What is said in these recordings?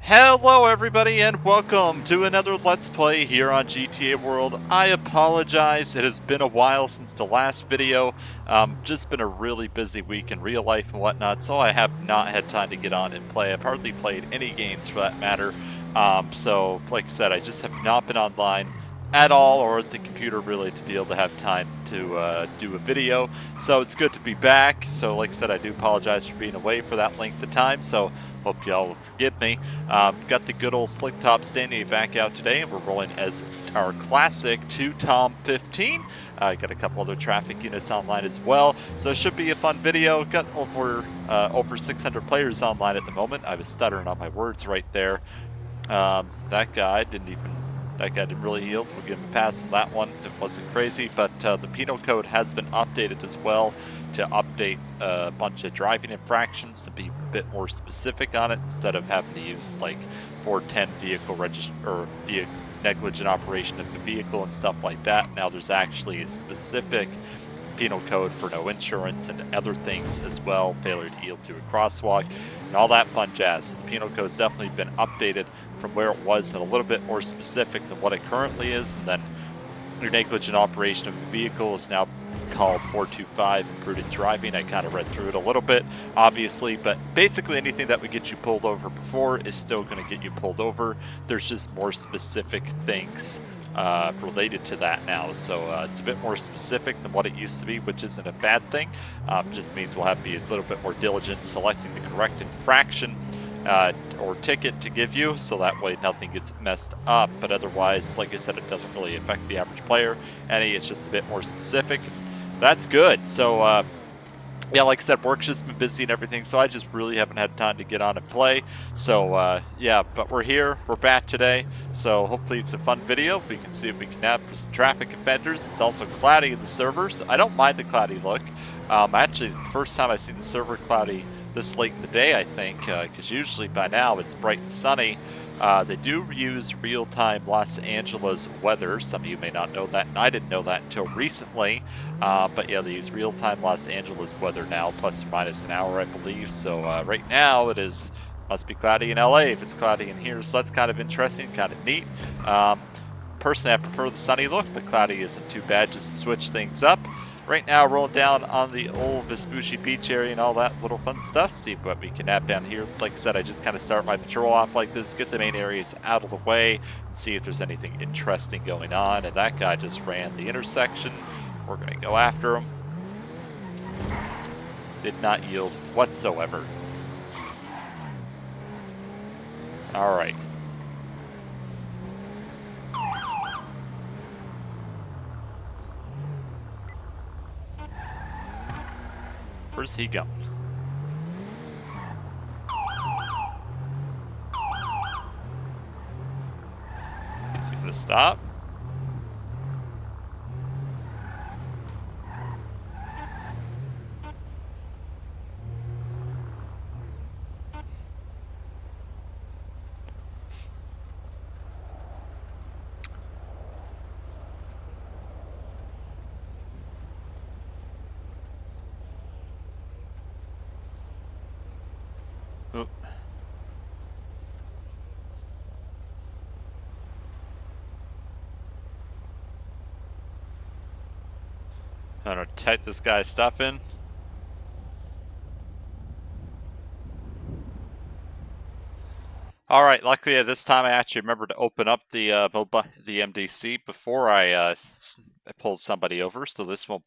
Hello everybody and welcome to another Let's Play here on GTA World. I apologize, it has been a while since the last video. Just been a really busy week in real life and whatnot, so I have not had time to get on and play. I've hardly played any games for that matter. So like I said, I just have not been online at all or at the computer really to be able to have time to do a video. So it's good to be back. So like I said, I do apologize for being away for that length of time, so hope y'all will forgive me. Got the good old slick top standing back out today, and we're rolling as our classic 2-Tom 15. Got a couple other traffic units online as well, so it should be a fun video. Got over 600 players online at the moment. I was stuttering on my words right there. That guy didn't really yield. We'll give him a pass on that one. It wasn't crazy, but the penal code has been updated as well to update a bunch of driving infractions to be a bit more specific on it instead of having to use like 410 vehicle negligent operation of the vehicle and stuff like that. Now there's actually a specific penal code for no insurance and other things as well, failure to yield to a crosswalk, and all that fun jazz. The penal code's definitely been updated from where it was and a little bit more specific than what it currently is, and then your negligent operation of a vehicle is now called 425 imprudent driving. I kind of read through it a little bit, obviously, but basically anything that would get you pulled over before is still going to get you pulled over. There's just more specific things related to that now, so it's a bit more specific than what it used to be, which isn't a bad thing. Just means we'll have to be a little bit more diligent in selecting the correct infraction or ticket to give you, so that way nothing gets messed up. But otherwise, like I said, it doesn't really affect the average player any. It's just a bit more specific. That's good. So yeah, like I said, work's just been busy and everything, so I just really haven't had time to get on and play. So yeah, but we're here, we're back today, so hopefully it's a fun video. We can see if we can nab for some traffic offenders. It's also cloudy in the server, so I don't mind the cloudy look. Actually, the first time I've seen the server cloudy this late in the day, I think, because usually by now it's bright and sunny. They do use real-time Los Angeles weather. Some of you may not know that, and I didn't know that until recently. But yeah, they use real-time Los Angeles weather now, plus or minus an hour, I believe. So right now it must be cloudy in LA if it's cloudy in here. So that's kind of interesting, kind of neat. Personally, I prefer the sunny look, but cloudy isn't too bad just to switch things up. Right now, rolling down on the old Vespucci Beach area and all that little fun stuff. See what we can nab down here. Like I said, I just kind of start my patrol off like this, get the main areas out of the way, and see if there's anything interesting going on. And that guy just ran the intersection. We're going to go after him. Did not yield whatsoever. All right. Where's he going? Is he gonna stop? Oh. I don't detect this guy stopping. All right. Luckily, at this time, I actually remembered to open up the MDC before I pulled somebody over. So this won't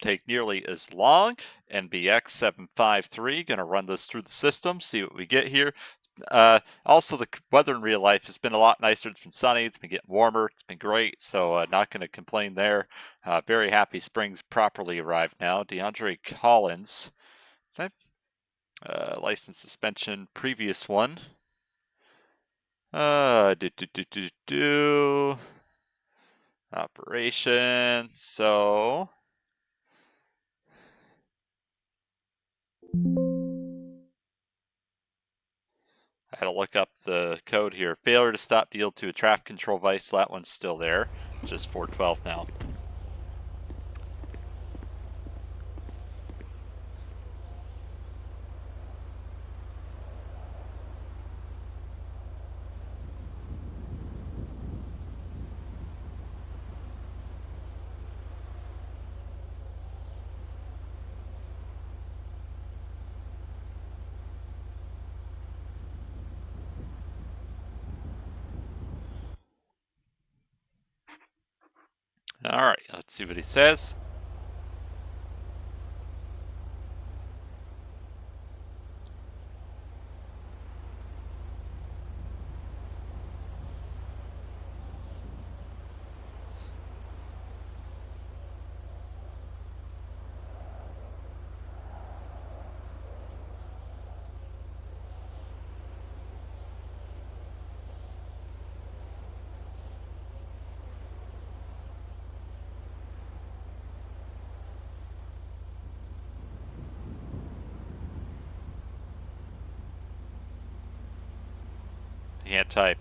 take nearly as long. NBX753. Gonna run this through the system, see what we get here. Also, the weather in real life has been a lot nicer. It's been sunny. It's been getting warmer. It's been great. So not going to complain there. Very happy spring's properly arrived now. DeAndre Collins. License suspension, previous one. Operation. So. I had to look up the code here. Failure to stop yield to a traffic control device. That one's still there. Just 412 now. Alright, let's see what he says. He can't type.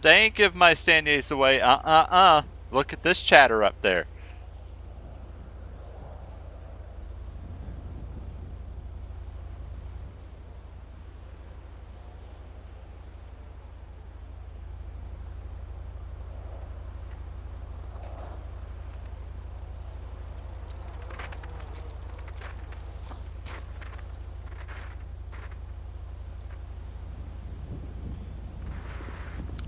They ain't give my standees away. Look at this chatter up there.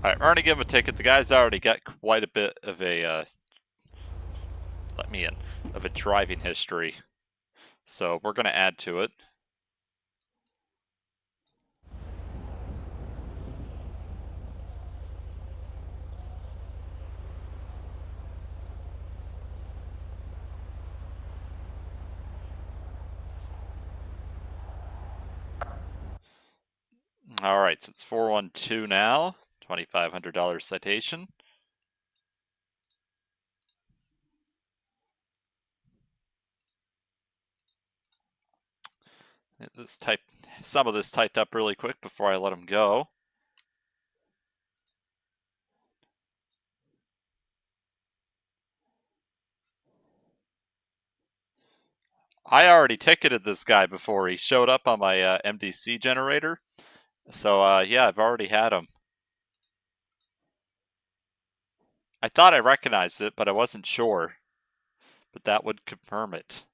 Alright, we're gonna give him a ticket. The guy's already got quite a bit of a, let me in, of a driving history. So we're gonna add to it. Alright, so it's 412 now. $2,500 citation. This some of this typed up really quick before I let him go. I already ticketed this guy before he showed up on my MDC generator. So yeah, I've already had him. I thought I recognized it, but I wasn't sure. But that would confirm it.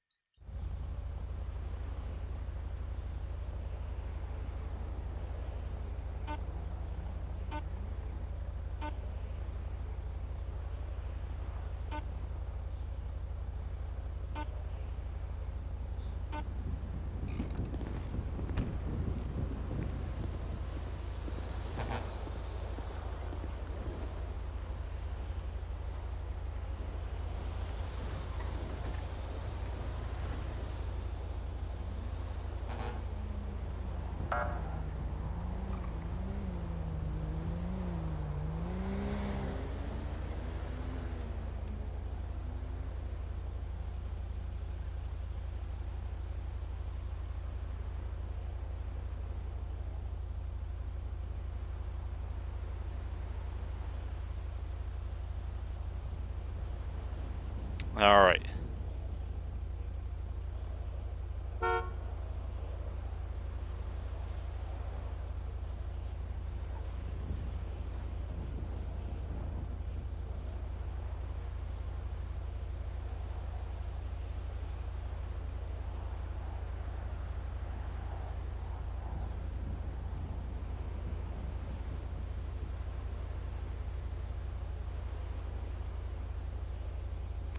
All right.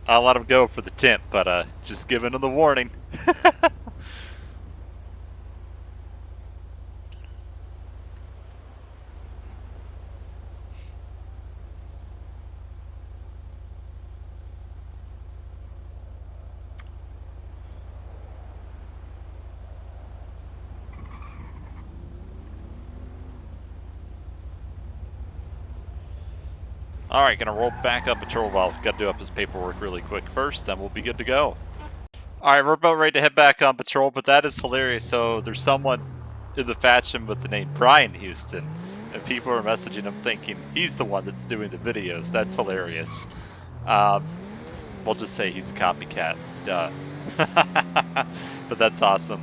I'll let him go for the tip, but just giving him the warning. Alright, gonna roll back up patrol valve. Gotta do up his paperwork really quick first, then we'll be good to go. Alright, we're about ready to head back on patrol, but that is hilarious. So there's someone in the faction with the name Brian Houston, and people are messaging him thinking he's the one that's doing the videos. That's hilarious. We'll just say he's a copycat. Duh. But that's awesome.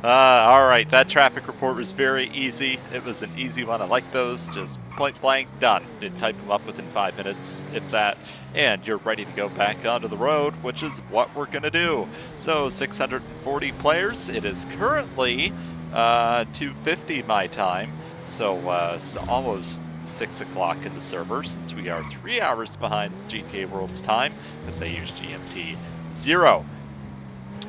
Alright, that traffic report was very easy. It was an easy one. I like those. Just point blank, done. Did type them up within 5 minutes, if that. And you're ready to go back onto the road, which is what we're going to do. So, 640 players. It is currently 2:50 my time. So, it's almost 6 o'clock in the server, since we are 3 hours behind GTA World's time, because they use GMT 0.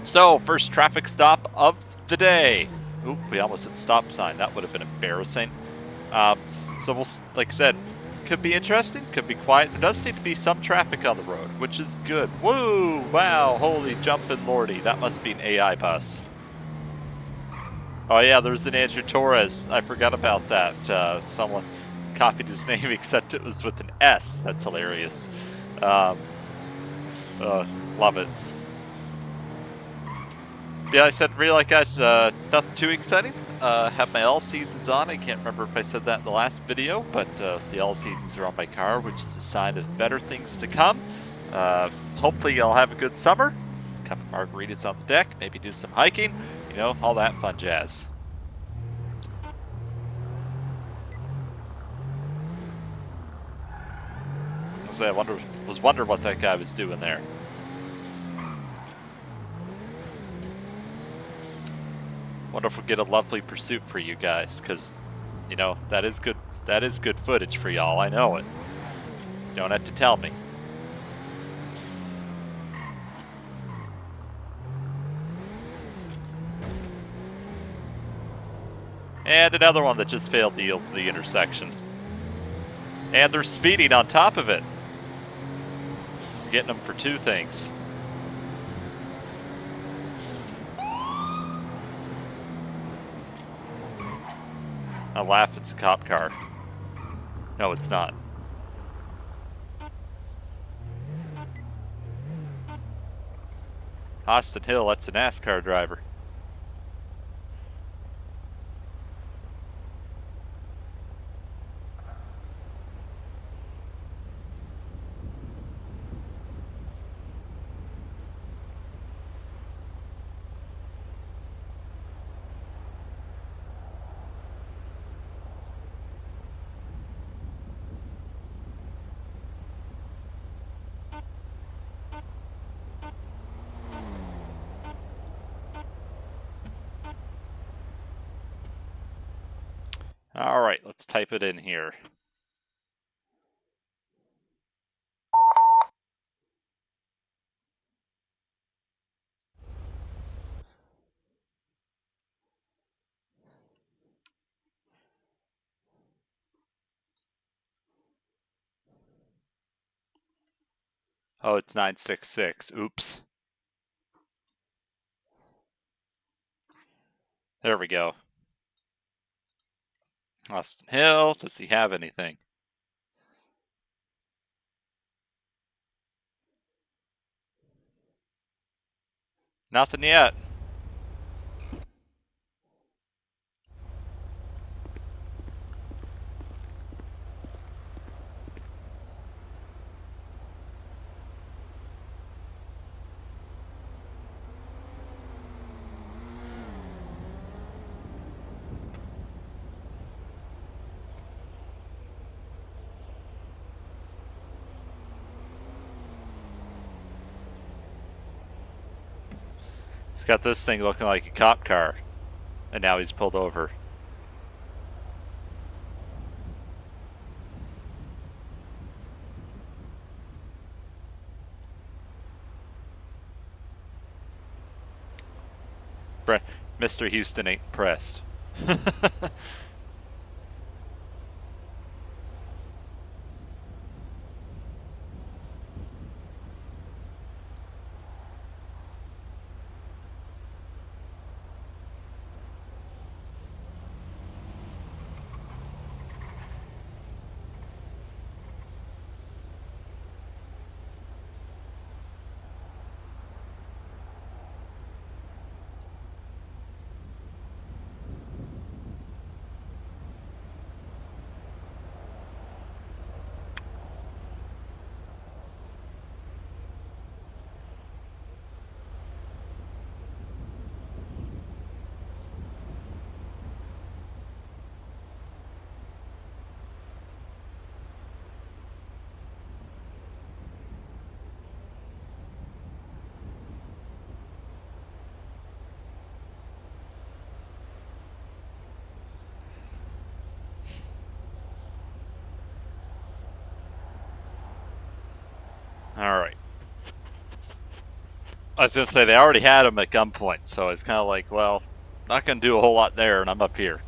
So, first traffic stop of the day. Oop, we almost hit stop sign. That would have been embarrassing. So we'll, like I said, could be interesting, could be quiet. There does seem to be some traffic on the road, which is good. Woo! Wow! Holy jumping lordy! That must be an AI bus. Oh yeah, there's an Andrew Torres. I forgot about that. Someone copied his name, except it was with an S. That's hilarious. Love it. Yeah, I said really like guys, nothing too exciting. Have my all seasons on. I can't remember if I said that in the last video, but the all seasons are on my car, which is a sign of better things to come. Hopefully I'll have a good summer. A couple margaritas on the deck, maybe do some hiking, you know, all that fun jazz. So I was wondering what that guy was doing there. Wonder if we'll get a lovely pursuit for you guys, because, you know, that is good footage for y'all, I know it. You don't have to tell me. And another one that just failed to yield to the intersection. And they're speeding on top of it. We're getting them for 2 things. I laugh, it's a cop car. No, it's not. Austin Hill, that's a NASCAR driver. All right, let's type it in here. Oh, it's 966. Oops. There we go. Austin Hill, does he have anything? Nothing yet. He's got this thing looking like a cop car, and now he's pulled over. Mr. Houston ain't impressed. Alright. I was gonna say, they already had him at gunpoint, so it's kind of like, well, not gonna do a whole lot there, and I'm up here.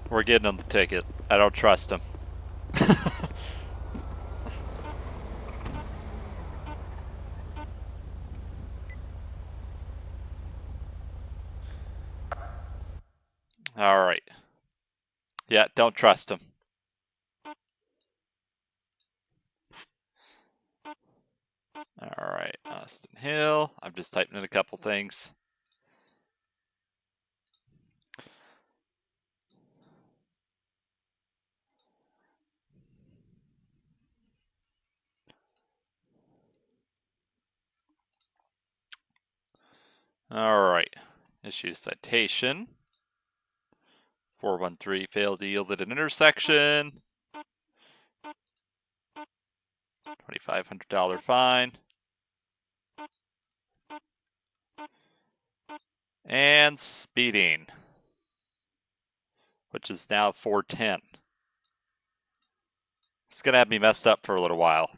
We're getting him the ticket. I don't trust him. Alright. Yeah, don't trust him. Alright, Austin Hill. I'm just typing in a couple things. Alright. Issue citation. 413 failed to yield at an intersection. $2,500 fine. And speeding, which is now 410. It's gonna have me messed up for a little while.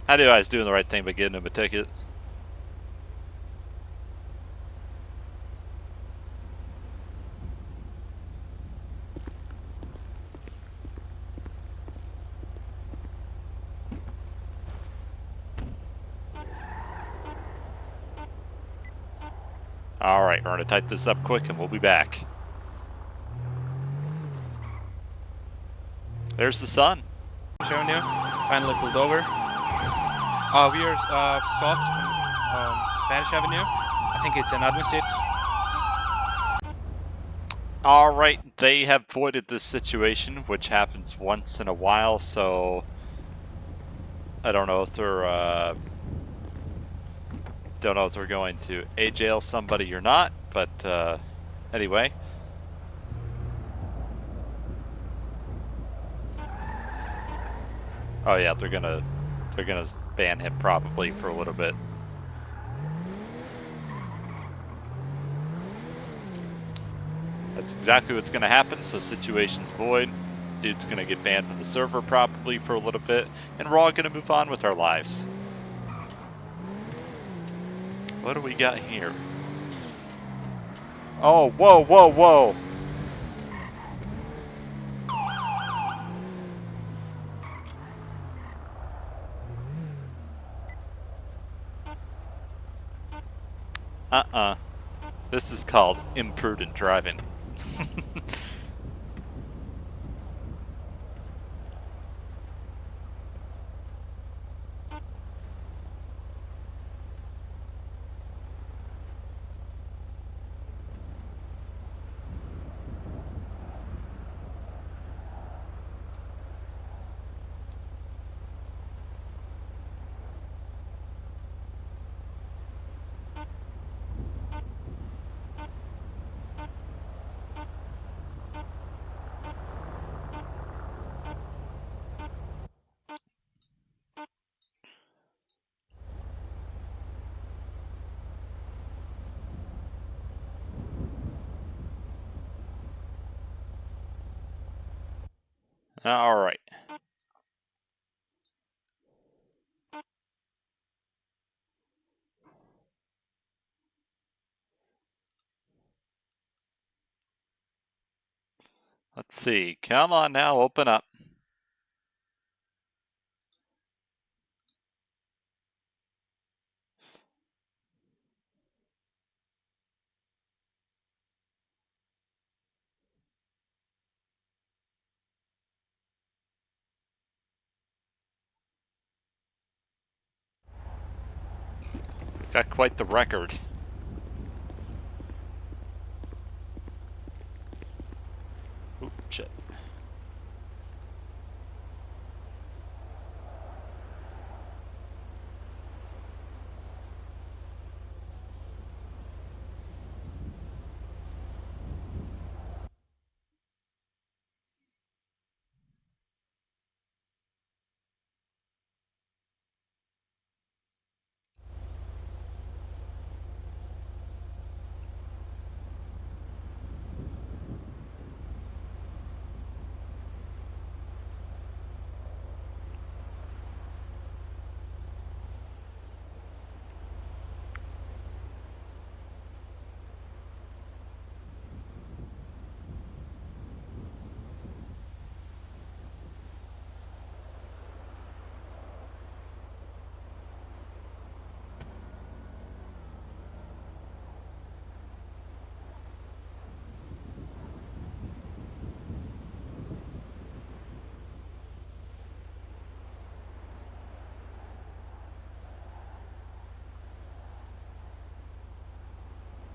I knew I was doing the right thing by getting him a ticket. Alright, we're gonna type this up quick and we'll be back. There's the sun. Avenue, finally pulled over. We are stopped on Spanish Avenue. I think it's an admin seat. Alright, they have voided this situation, which happens once in a while, so I don't know if they're don't know if they're going to jail somebody or not, but anyway. Oh yeah, they're gonna ban him probably for a little bit. That's exactly what's going to happen, so situation's void. Dude's going to get banned from the server probably for a little bit, and we're all going to move on with our lives. What do we got here? Oh, whoa, whoa, whoa! This is called imprudent driving. Alright. Let's see. Come on now, open up. Got quite the record. Oop, shit.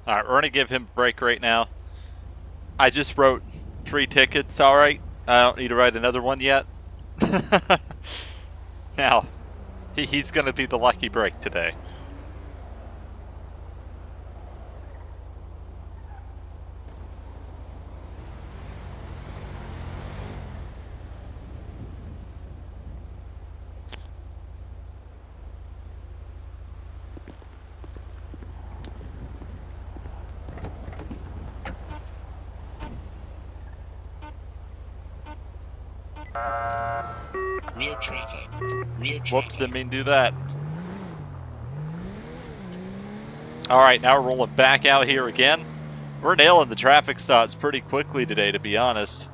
Alright, we're gonna give him a break right now. I just wrote 3 tickets, alright? I don't need to write another one yet. Now, he's gonna be the lucky break today. Rear traffic. Rear traffic. Whoops, didn't mean to do that. Alright, now we're rolling back out here again. We're nailing the traffic stops pretty quickly today, to be honest.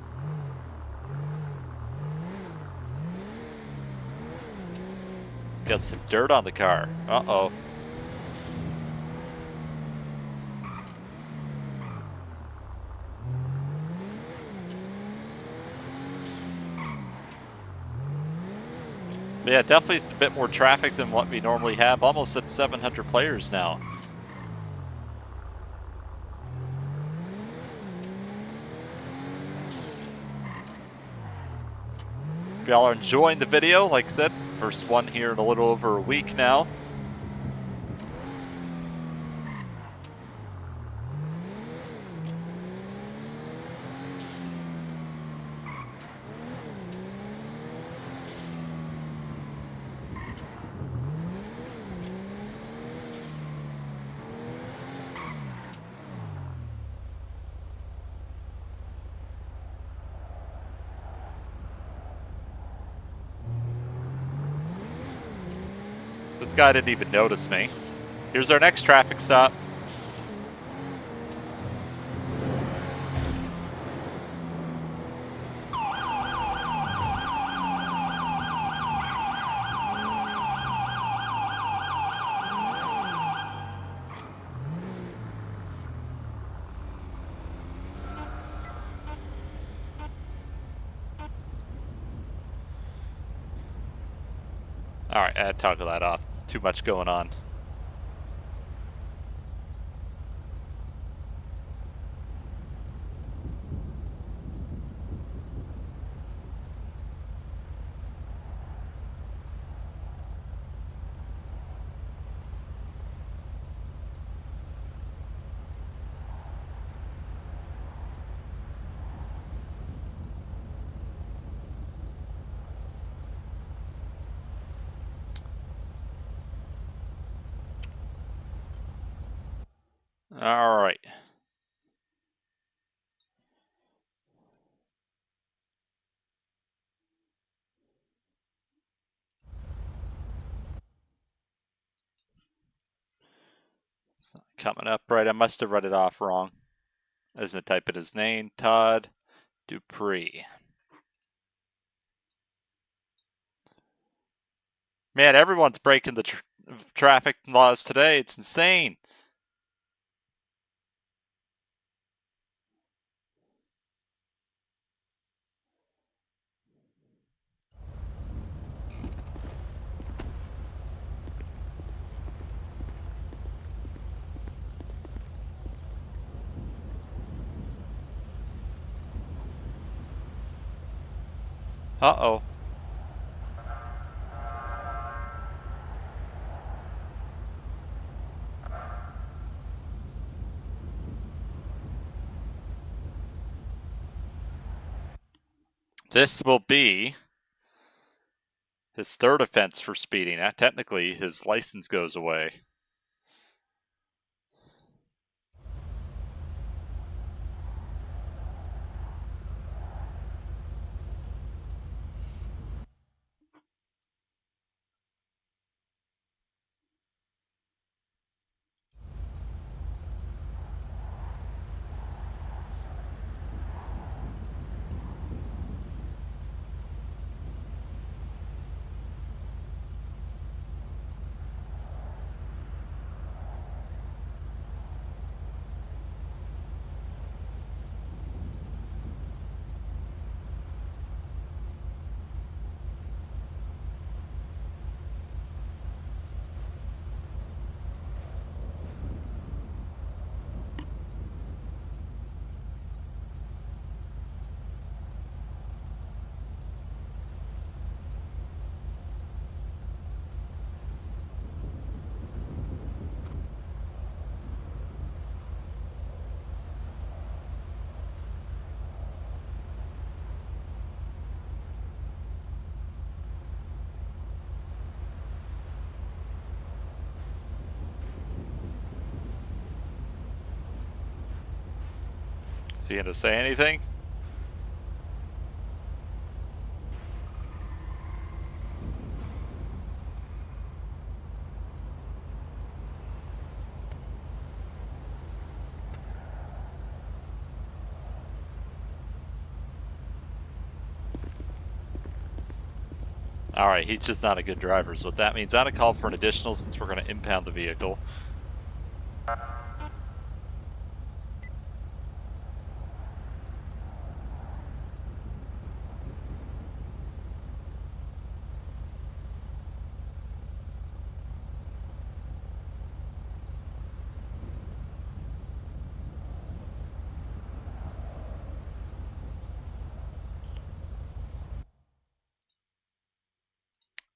Got some dirt on the car. Uh-oh. But yeah, definitely it's a bit more traffic than what we normally have. Almost at 700 players now. If y'all are enjoying the video, like I said, first one here in a little over a week now. This guy didn't even notice me. Here's our next traffic stop. Alright, I had to toggle that off. Too much going on. Alright. Coming up right. I must have read it off wrong. I was going to type in his name, Todd Dupree. Man, everyone's breaking the traffic laws today. It's insane. Uh-oh. This will be his third offense for speeding. Technically, his license goes away. Is he going to say anything? Alright, he's just not a good driver, so what that means, I'm going to call for an additional since we're going to impound the vehicle.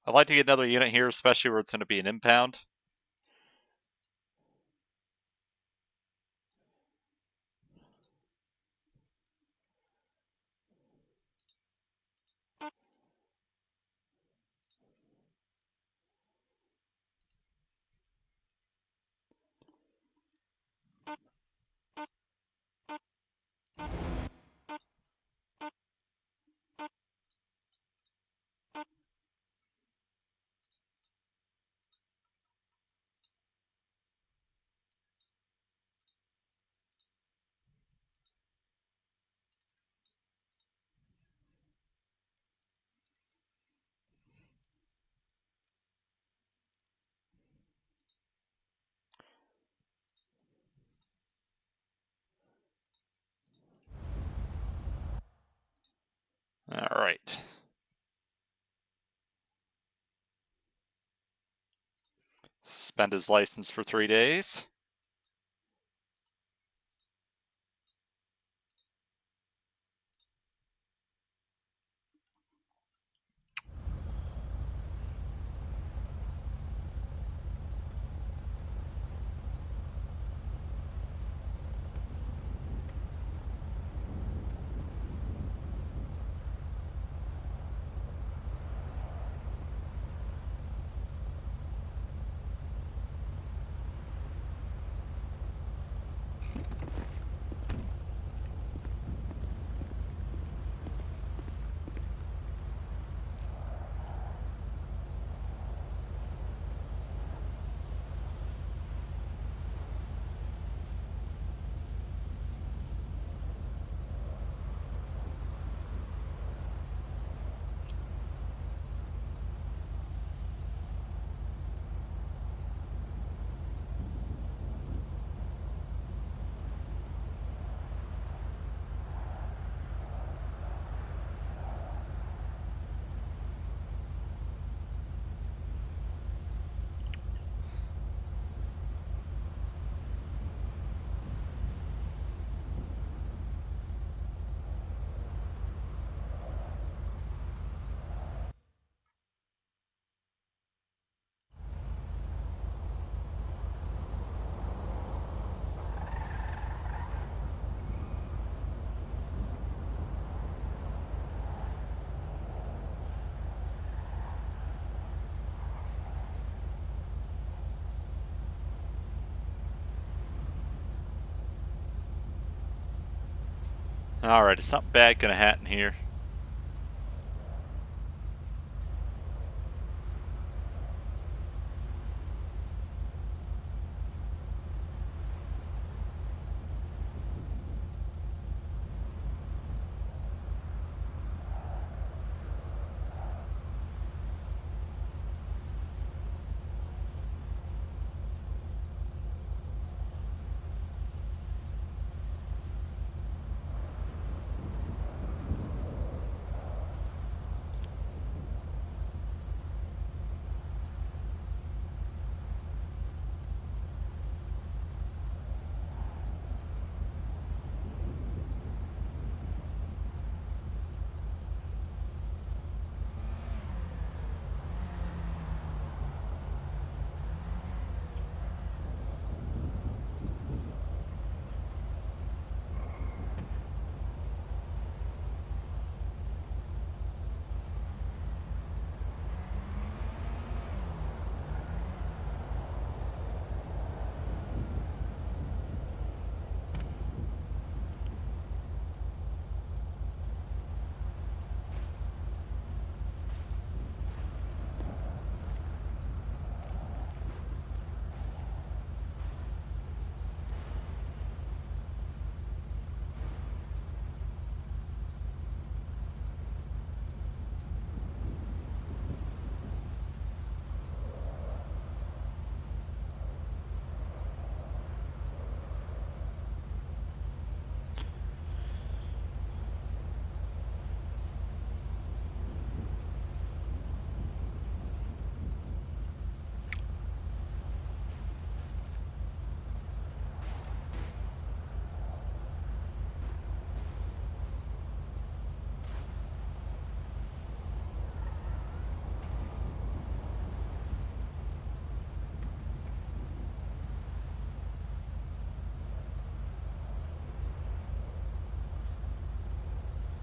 I'd like to get another unit here, especially where it's going to be an impound. Suspend his license for 3 days. Alright, is something bad gonna happen here?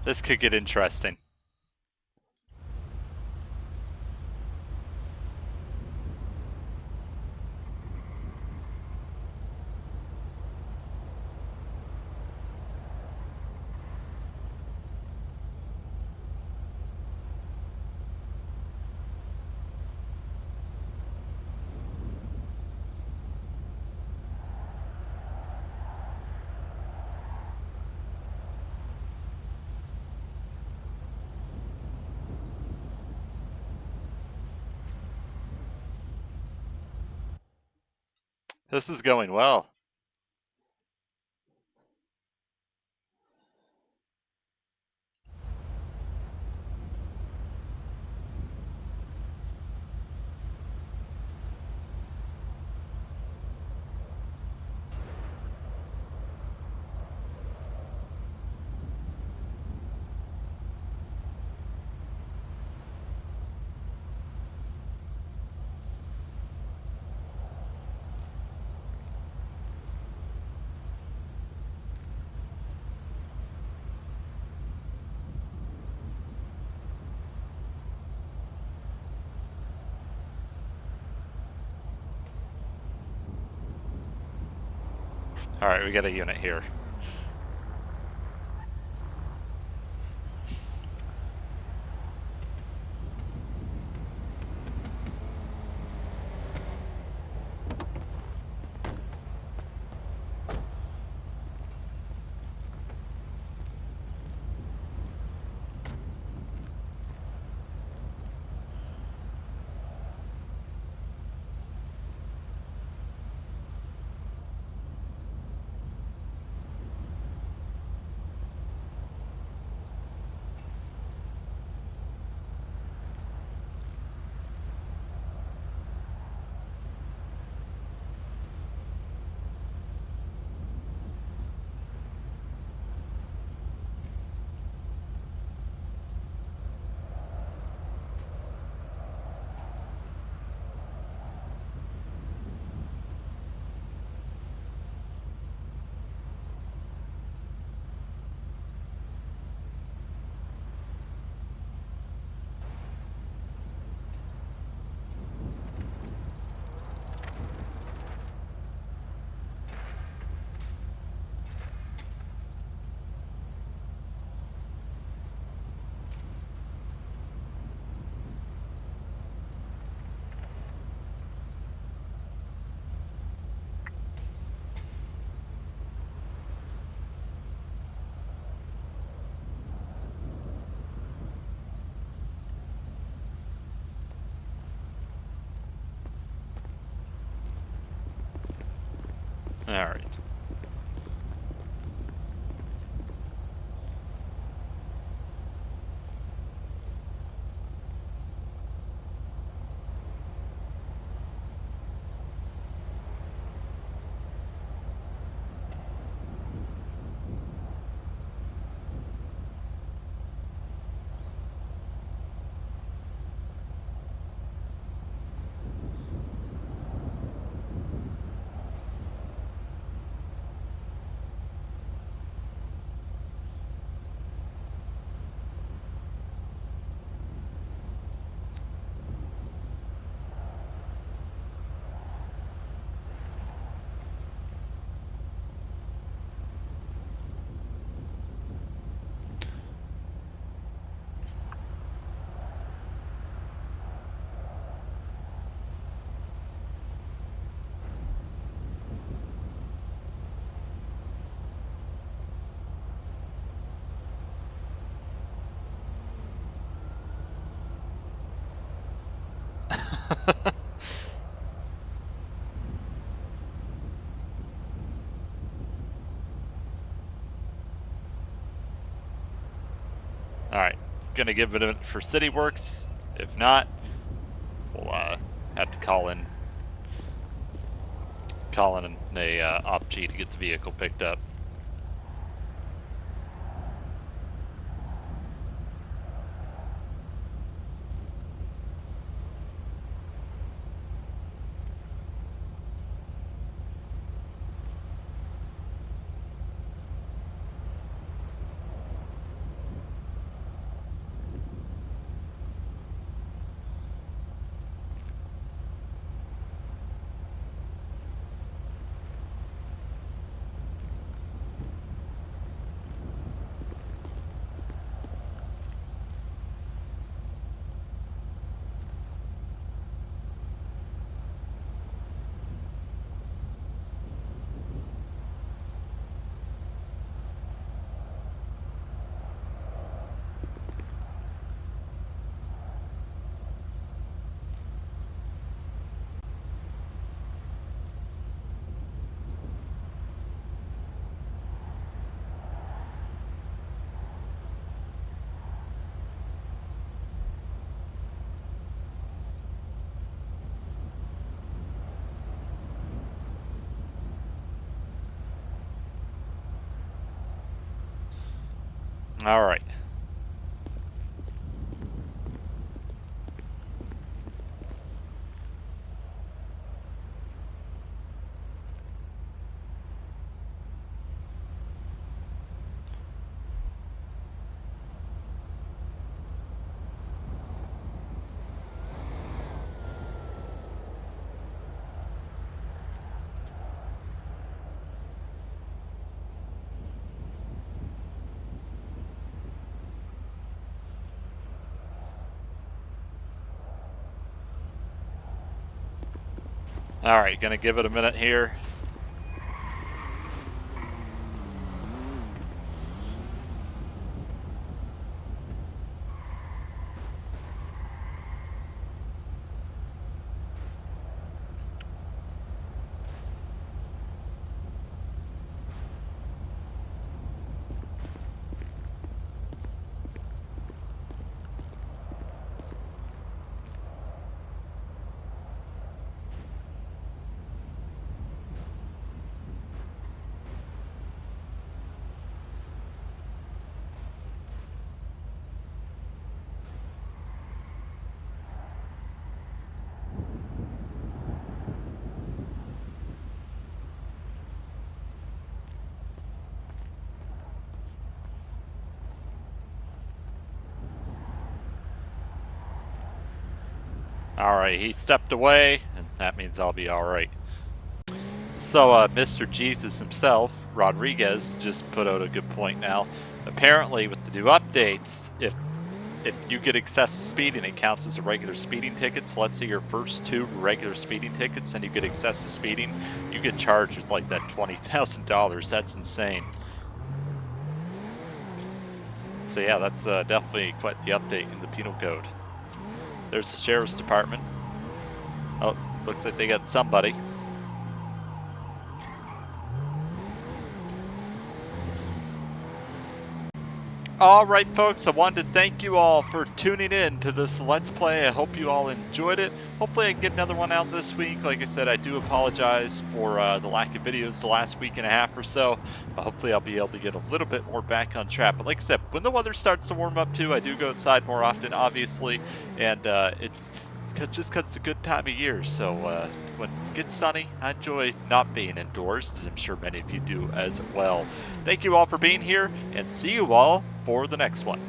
This could get interesting. This is going well. Alright, we got a unit here. Alright. Alright, gonna give it a minute for city works. If not, we'll have to call in a op G to get the vehicle picked up. Alright. All right, gonna give it a minute here. All right, he stepped away, and that means I'll be all right. So, Mr. Jesus himself, Rodriguez, just put out a good point now. Apparently, with the new updates, if you get excessive speeding, it counts as a regular speeding ticket. So let's say your first 2 regular speeding tickets and you get excessive speeding, you get charged with like that $20,000. That's insane. So yeah, that's definitely quite the update in the penal code. There's the sheriff's department. Oh, looks like they got somebody. Alright folks, I wanted to thank you all for tuning in to this Let's Play. I hope you all enjoyed it. Hopefully I can get another one out this week. Like I said, I do apologize for the lack of videos the last week and a half or so. Hopefully I'll be able to get a little bit more back on track. But like I said, when the weather starts to warm up too, I do go outside more often, obviously. And just because it's a good time of year. So when it gets sunny, I enjoy not being indoors, as I'm sure many of you do as well. Thank you all for being here, and see you all for the next one.